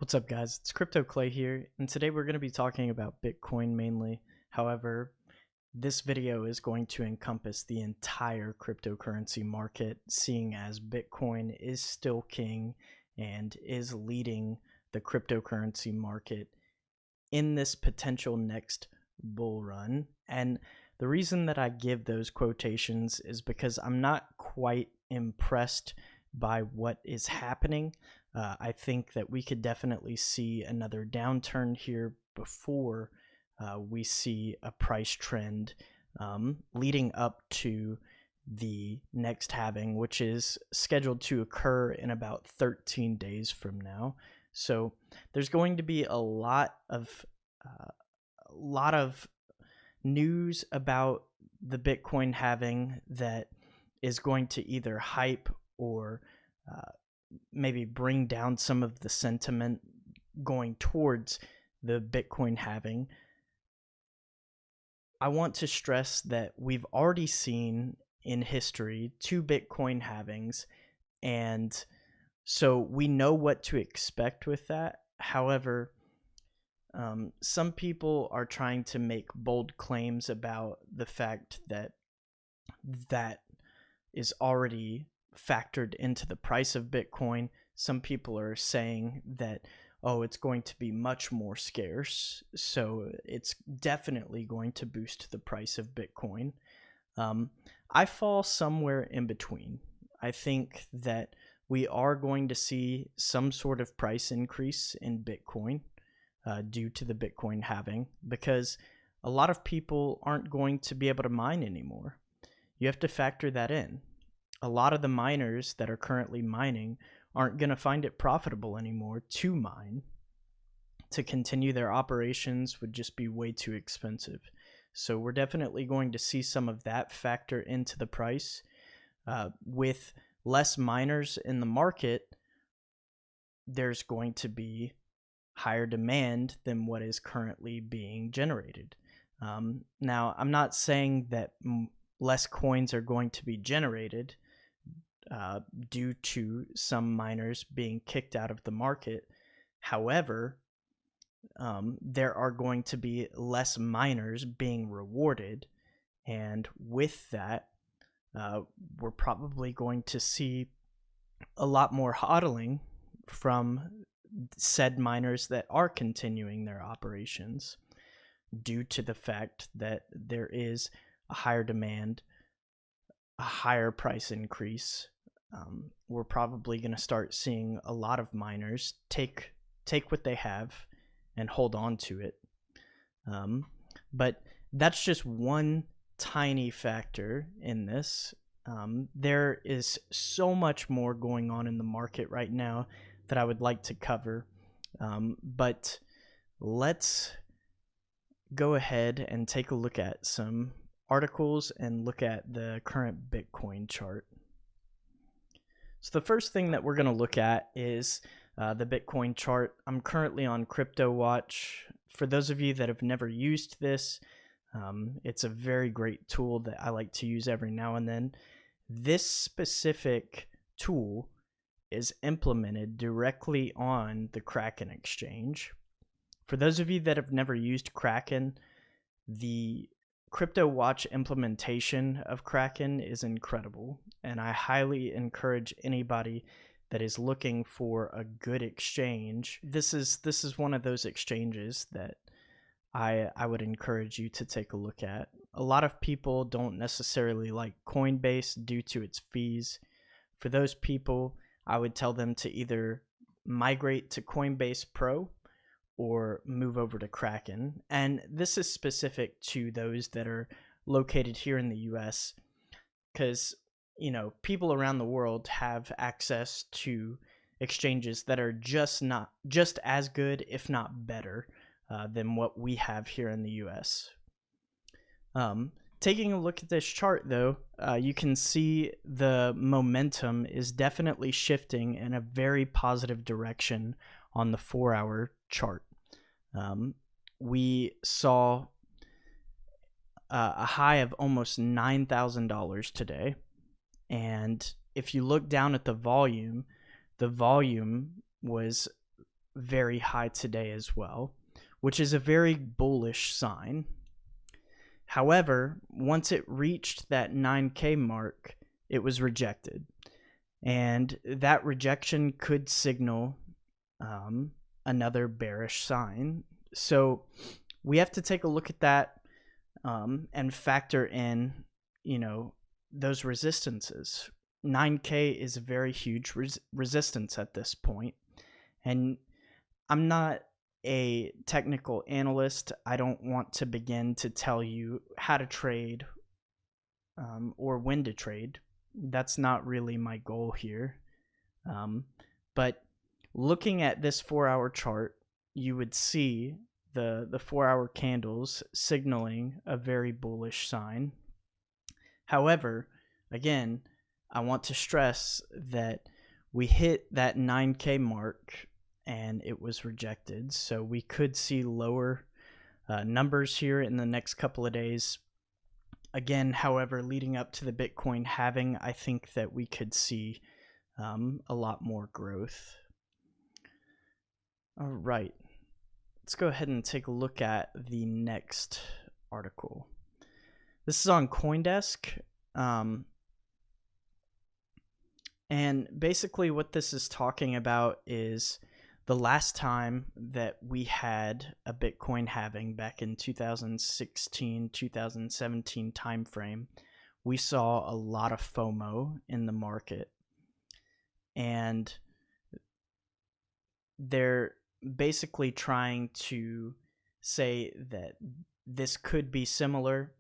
What's up, guys? It's Crypto Clay here, and today we're going to be talking about Bitcoin mainly. However, this video is going to encompass the entire cryptocurrency market, seeing as Bitcoin is still king and is leading the cryptocurrency market in this potential next bull run. And the reason that I give those quotations is because I'm not quite impressed by what is happening. I think that we could definitely see another downturn here before we see a price trend leading up to the next halving, which is scheduled to occur in about 13 days from now. So there's going to be a lot of news about the Bitcoin halving that is going to either hype or maybe bring down some of the sentiment going towards the Bitcoin halving. I want to stress that we've already seen in history 2 Bitcoin halvings, and so we know what to expect with that. However, some people are trying to make bold claims about the fact that that is already factored into the price of Bitcoin. Some people are saying that, oh, it's going to be much more scarce, so it's definitely going to boost the price of Bitcoin. I fall somewhere in between. I think that we are going to see some sort of price increase in Bitcoin due to the Bitcoin halving, because a lot of people aren't going to be able to mine anymore. You have to factor that in. A lot of the miners that are currently mining aren't going to find it profitable anymore to mine. To continue their operations would just be way too expensive. So we're definitely going to see some of that factor into the price. With less miners in the market, there's going to be higher demand than what is currently being generated. Now, I'm not saying that less coins are going to be generated due to some miners being kicked out of the market. However, there are going to be less miners being rewarded, and with that, we're probably going to see a lot more hodling from said miners that are continuing their operations due to the fact that there is a higher demand, a higher price increase. We're probably going to start seeing a lot of miners take what they have and hold on to it. But that's just one tiny factor in this. There is so much more going on in the market right now that I would like to cover. But let's go ahead and take a look at some articles and look at the current Bitcoin chart. So the first thing that we're going to look at is the Bitcoin chart. I'm currently on CryptoWatch. For those of you that have never used this, it's a very great tool that I like to use every now and then. This specific tool is implemented directly on the Kraken exchange. For those of you that have never used Kraken, the CryptoWatch implementation of Kraken is incredible, and I highly encourage anybody that is looking for a good exchange. This is one of those exchanges that I would encourage you to take a look at. A lot of people don't necessarily like Coinbase due to its fees. For those people, I would tell them to either migrate to Coinbase Pro or move over to Kraken. And this is specific to those that are located here in the US, because people around the world have access to exchanges that are just as good, if not better, than what we have here in the US. Taking a look at this chart, though, you can see the momentum is definitely shifting in a very positive direction on the 4-hour chart. We saw a high of almost $9,000 today. And if you look down at the volume was very high today as well, which is a very bullish sign. However, once it reached that 9K mark, it was rejected. And that rejection could signal another bearish sign. So we have to take a look at that and factor in, those resistances. 9K is a very huge resistance at this point. And I'm not a technical analyst. I don't want to begin to tell you how to trade or when to trade. That's not really my goal here. But looking at this 4-hour chart, you would see the 4-hour candles signaling a very bullish sign. However, again, I want to stress that we hit that 9K mark and it was rejected. So we could see lower numbers here in the next couple of days. Again, however, leading up to the Bitcoin halving, I think that we could see a lot more growth. All right, let's go ahead and take a look at the next article. This is on CoinDesk. And basically what this is talking about is the last time that we had a Bitcoin halving back in 2016, 2017 timeframe, we saw a lot of FOMO in the market. And they're basically trying to say that this could be similar.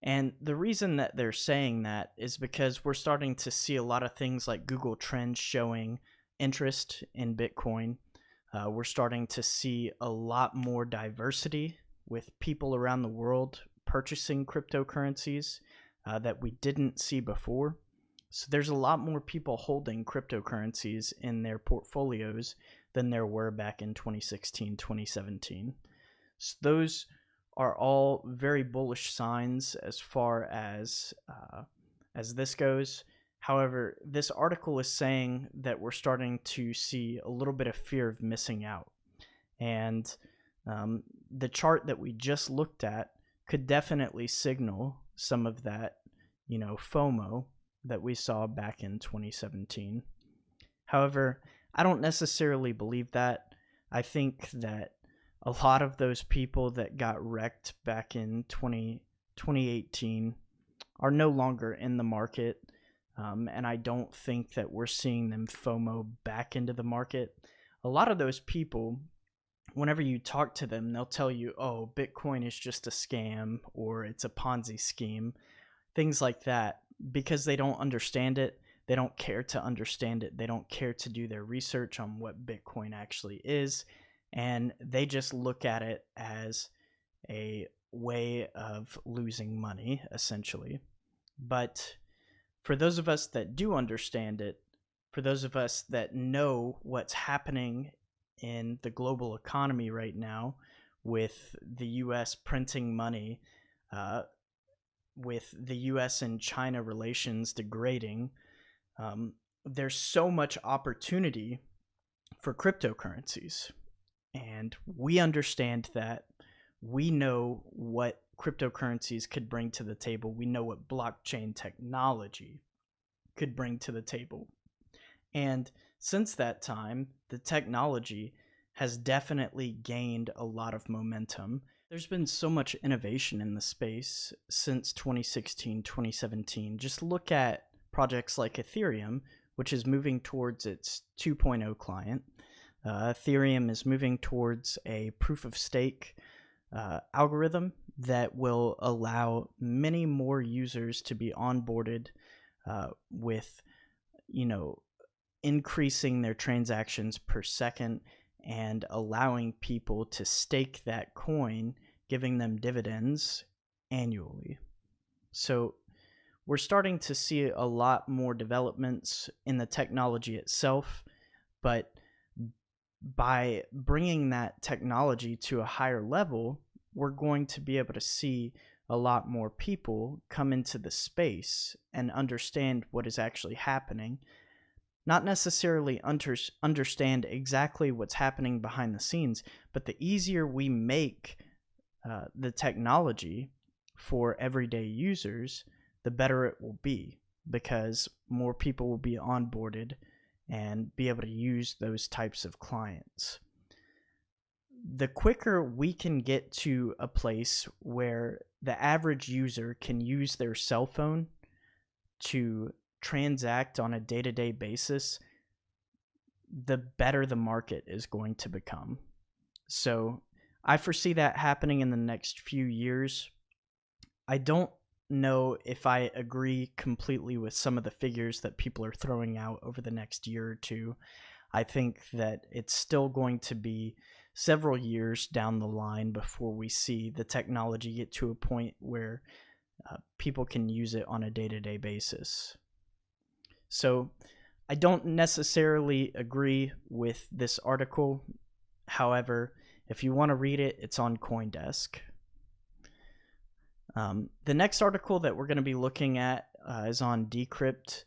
And the reason that they're saying that is because we're starting to see a lot of things like Google Trends showing interest in Bitcoin. We're starting to see a lot more diversity with people around the world purchasing cryptocurrencies that we didn't see before. So there's a lot more people holding cryptocurrencies in their portfolios than there were back in 2016, 2017. So those are all very bullish signs as far as this goes. However, this article is saying that we're starting to see a little bit of fear of missing out. And the chart that we just looked at could definitely signal some of that, FOMO that we saw back in 2017. However, I don't necessarily believe that. I think that a lot of those people that got wrecked back in 2018 are no longer in the market. And I don't think that we're seeing them FOMO back into the market. A lot of those people, whenever you talk to them, they'll tell you, oh, Bitcoin is just a scam or it's a Ponzi scheme, things like that, because they don't understand it. They don't care to understand it. They don't care to do their research on what Bitcoin actually is. And they just look at it as a way of losing money, essentially. But for those of us that do understand it, for those of us that know what's happening in the global economy right now with the U.S. printing money, with the U.S. and China relations degrading, there's so much opportunity for cryptocurrencies. And we understand that. We know what cryptocurrencies could bring to the table. We know what blockchain technology could bring to the table. And since that time, the technology has definitely gained a lot of momentum. There's been so much innovation in the space since 2016, 2017. Just look at projects like Ethereum, which is moving towards its 2.0 client. Ethereum is moving towards a proof of stake algorithm that will allow many more users to be onboarded with, increasing their transactions per second and allowing people to stake that coin, giving them dividends annually. So we're starting to see a lot more developments in the technology itself, but by bringing that technology to a higher level, we're going to be able to see a lot more people come into the space and understand what is actually happening. not necessarily understand exactly what's happening behind the scenes, but the easier we make the technology for everyday users, the better it will be, because more people will be onboarded and be able to use those types of clients. The quicker we can get to a place where the average user can use their cell phone to transact on a day-to-day basis, the better the market is going to become. So I foresee that happening in the next few years. I don't know if I agree completely with some of the figures that people are throwing out over the next year or two. I think that it's still going to be several years down the line before we see the technology get to a point where people can use it on a day-to-day basis. So I don't necessarily agree with this article. However, if you want to read it, it's on CoinDesk. The next article that we're going to be looking at is on Decrypt,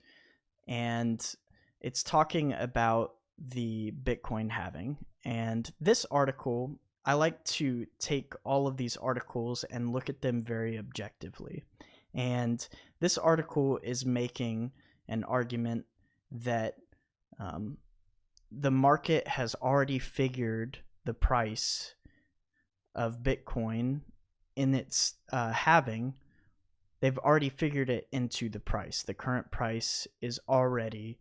and it's talking about the Bitcoin halving. And this article, I like to take all of these articles and look at them very objectively. And this article is making an argument that the market has already figured the price of Bitcoin in its halving. They've already figured it into the price. The current price is already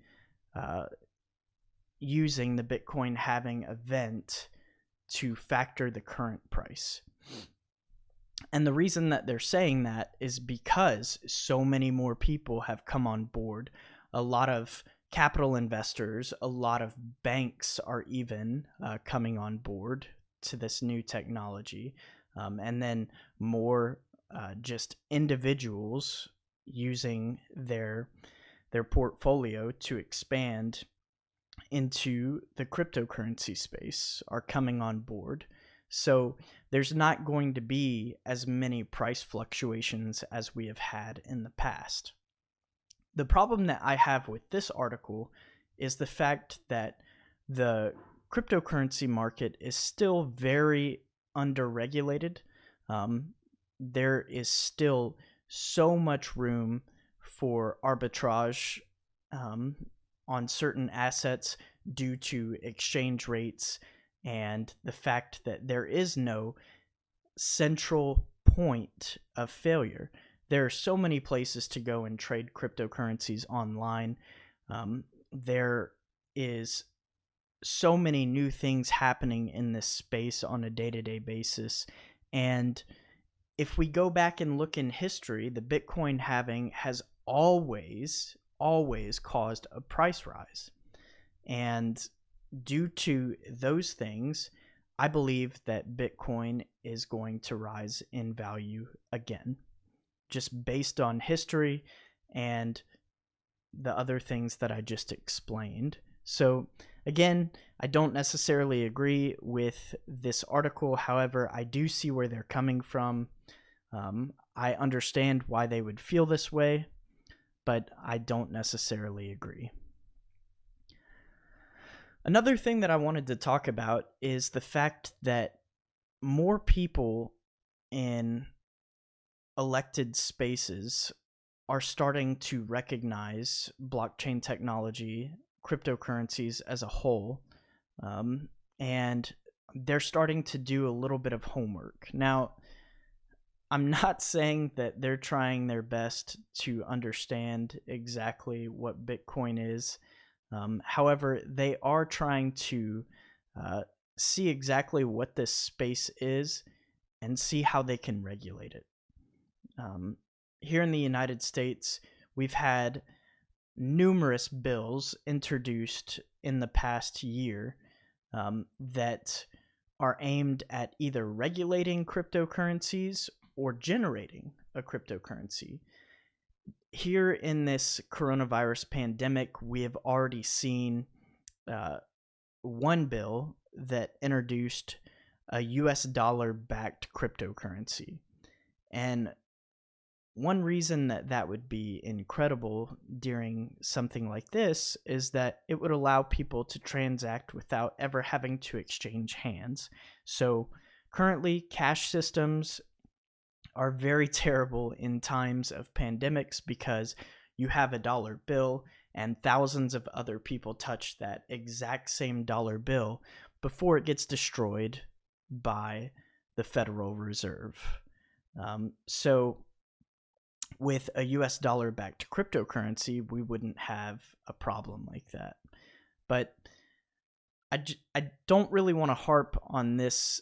using the Bitcoin halving event to factor the current price. And the reason that they're saying that is because so many more people have come on board. A lot of capital investors, a lot of banks are even coming on board to this new technology. And then more just individuals using their portfolio to expand into the cryptocurrency space are coming on board. So there's not going to be as many price fluctuations as we have had in the past. The problem that I have with this article is the fact that the cryptocurrency market is still very underregulated. There is still so much room for arbitrage on certain assets due to exchange rates and the fact that there is no central point of failure. There are so many places to go and trade cryptocurrencies online. There is so many new things happening in this space on a day-to-day basis. And if we go back and look in history, the Bitcoin halving has always caused a price rise. And due to those things, I believe that Bitcoin is going to rise in value again, just based on history and the other things that I just explained. So again, I don't necessarily agree with this article. However, I do see where they're coming from. I understand why they would feel this way, but I don't necessarily agree. Another thing that I wanted to talk about is the fact that more people in elected spaces are starting to recognize blockchain technology, cryptocurrencies as a whole, and they're starting to do a little bit of homework. Now, I'm not saying that they're trying their best to understand exactly what Bitcoin is. However, they are trying to see exactly what this space is and see how they can regulate it. Here in the United States, we've had numerous bills introduced in the past year that are aimed at either regulating cryptocurrencies or generating a cryptocurrency. Here in this coronavirus pandemic, we have already seen one bill that introduced a US dollar backed cryptocurrency. And one reason that that would be incredible during something like this is that it would allow people to transact without ever having to exchange hands. So currently, cash systems are very terrible in times of pandemics because you have a dollar bill and thousands of other people touch that exact same dollar bill before it gets destroyed by the Federal Reserve. So with a US dollar backed cryptocurrency, we wouldn't have a problem like that. But I don't really want to harp on this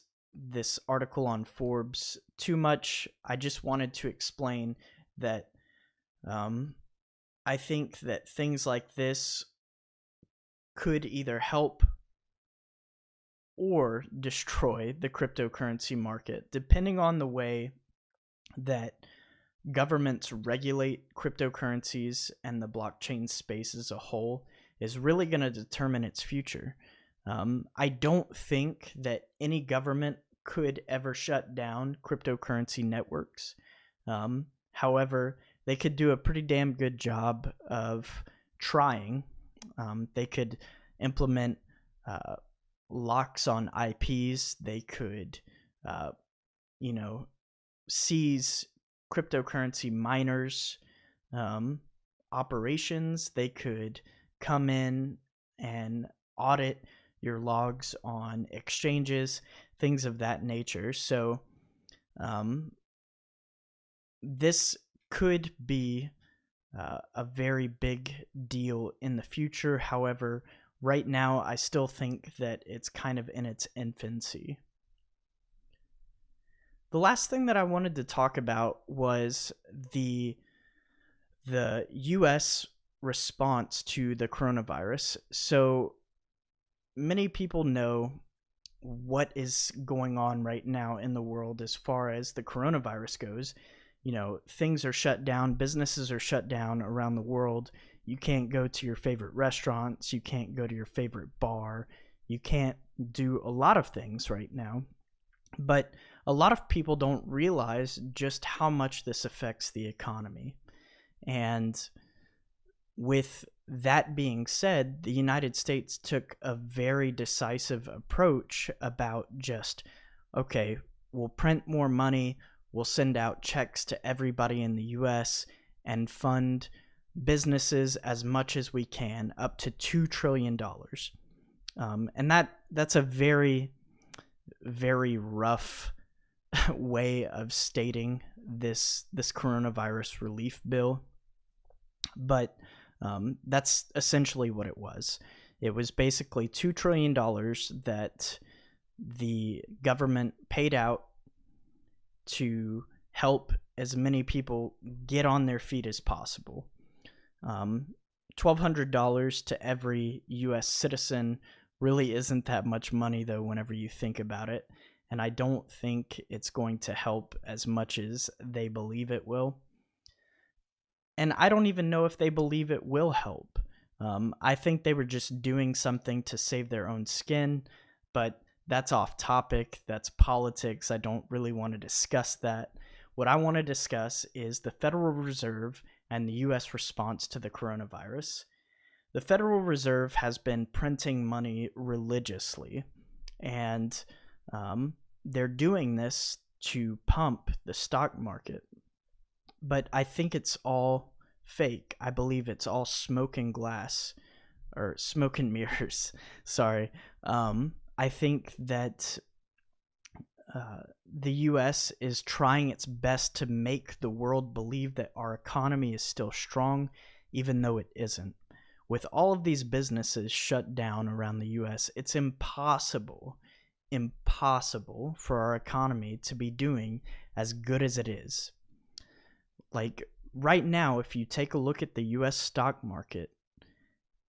article on Forbes too much. I just wanted to explain that I think that things like this could either help or destroy the cryptocurrency market, depending on the way that governments regulate cryptocurrencies and the blockchain space as a whole is really going to determine its future. I don't think that any government could ever shut down cryptocurrency networks. However, they could do a pretty damn good job of trying. They could implement locks on IPs. They could, seize cryptocurrency miners' operations. They could come in and audit your logs on exchanges, things of that nature. So this could be a very big deal in the future. However, right now, I still think that it's kind of in its infancy. The last thing that I wanted to talk about was the U.S. response to the coronavirus. So many people know what is going on right now in the world as far as the coronavirus goes. Things are shut down, businesses are shut down around the world. You can't go to your favorite restaurants, you can't go to your favorite bar, you can't do a lot of things right now. But a lot of people don't realize just how much this affects the economy. And with that being said, the United States took a very decisive approach about just, okay, we'll print more money, we'll send out checks to everybody in the US and fund businesses as much as we can, up to $2 trillion. And that's a very, very rough way of stating this coronavirus relief bill. But that's essentially what it was. It was basically $2 trillion that the government paid out to help as many people get on their feet as possible. $1,200 to every U.S. citizen really isn't that much money, though, whenever you think about it. And I don't think it's going to help as much as they believe it will. And I don't even know if they believe it will help. I think they were just doing something to save their own skin, but that's off topic. That's politics. I don't really want to discuss that. What I want to discuss is the Federal Reserve and the U.S. response to the coronavirus. The Federal Reserve has been printing money religiously, and they're doing this to pump the stock market. But I think it's all fake. I believe it's all smoke and mirrors. Sorry. I think that the U.S. is trying its best to make the world believe that our economy is still strong, even though it isn't. With all of these businesses shut down around the U.S., it's impossible for our economy to be doing as good as it is. Like right now, if you take a look at the U.S. stock market,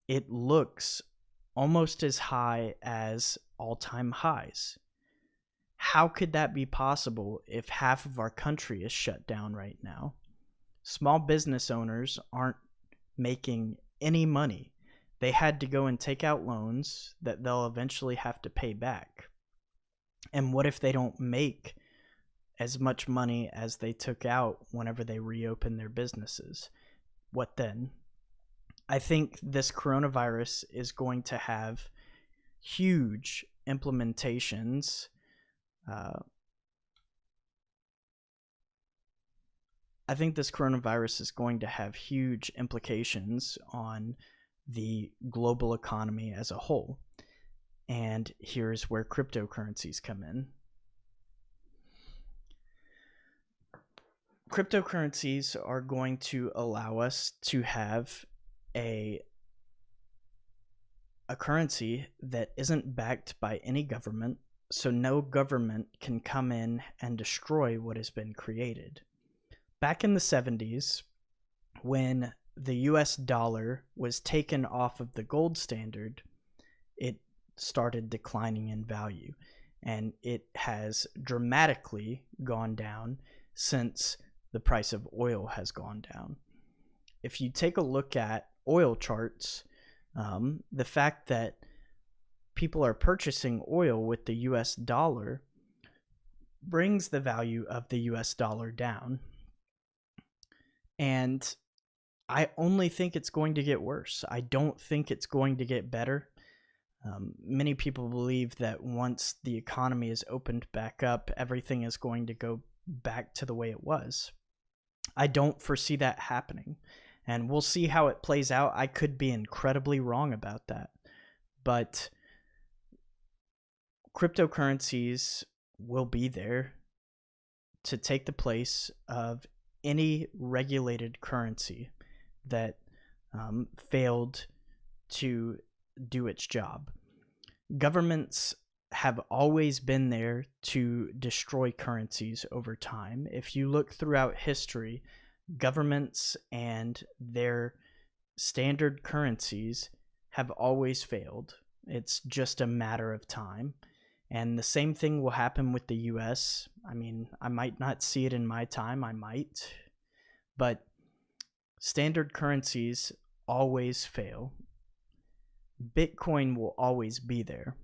it looks almost as high as all-time highs. How could that be possible if half of our country is shut down right now? Small business owners aren't making any money. They had to go and take out loans that they'll eventually have to pay back. And what if they don't make as much money as they took out whenever they reopened their businesses. What then? I think this coronavirus is going to have huge implementations. I think this coronavirus is going to have huge implications on the global economy as a whole. And here's where cryptocurrencies come in. Cryptocurrencies are going to allow us to have a currency that isn't backed by any government, so no government can come in and destroy what has been created. Back in the 70s, when the US dollar was taken off of the gold standard, it started declining in value, and it has dramatically gone down since the price of oil has gone down. If you take a look at oil charts, the fact that people are purchasing oil with the US dollar brings the value of the US dollar down. And I only think it's going to get worse. I don't think it's going to get better. Many people believe that once the economy is opened back up, everything is going to go back to the way it was. I don't foresee that happening, and we'll see how it plays out. I could be incredibly wrong about that, but cryptocurrencies will be there to take the place of any regulated currency that failed to do its job. Governments have always been there to destroy currencies over time. If you look throughout history, governments and their standard currencies have always failed. It's just a matter of time. And the same thing will happen with the US. I mean, I might not see it in my time, I might, but standard currencies always fail. Bitcoin will always be there.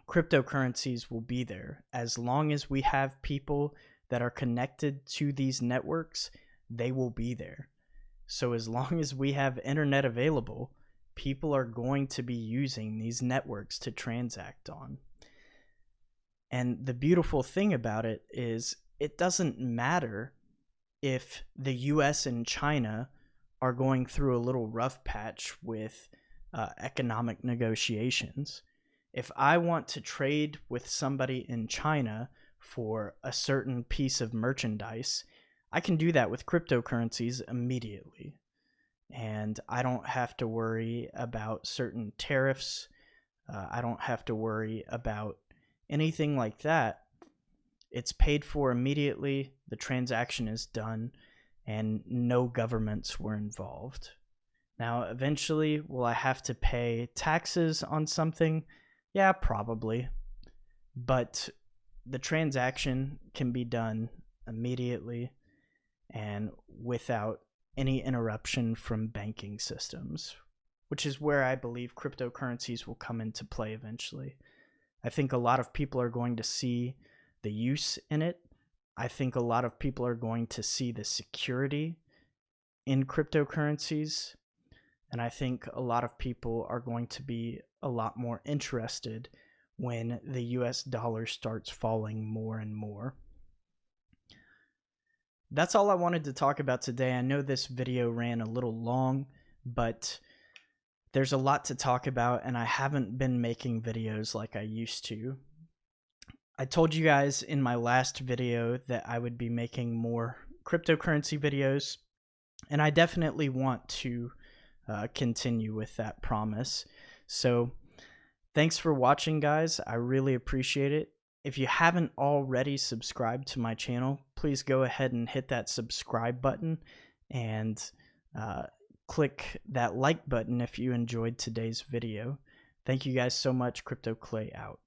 Cryptocurrencies will be there. As long as we have people that are connected to these networks, they will be there. So as long as we have internet available, people are going to be using these networks to transact on. And the beautiful thing about it is it doesn't matter if the US and China are going through a little rough patch with economic negotiations. If I want to trade with somebody in China for a certain piece of merchandise, I can do that with cryptocurrencies immediately. And I don't have to worry about certain tariffs. I don't have to worry about anything like that. It's paid for immediately, the transaction is done, and no governments were involved. Now, eventually, will I have to pay taxes on something? Yeah, probably. But the transaction can be done immediately and without any interruption from banking systems, which is where I believe cryptocurrencies will come into play eventually. I think a lot of people are going to see the use in it. I think a lot of people are going to see the security in cryptocurrencies. And I think a lot of people are going to be a lot more interested when the US dollar starts falling more and more. That's all I wanted to talk about today. I know this video ran a little long, but there's a lot to talk about, and I haven't been making videos like I used to. I told you guys in my last video that I would be making more cryptocurrency videos, and I definitely want to continue with that promise. So thanks for watching, guys. I really appreciate it. If you haven't already subscribed to my channel, please go ahead and hit that subscribe button and click that like button if you enjoyed today's video. Thank you guys so much. Crypto Clay out.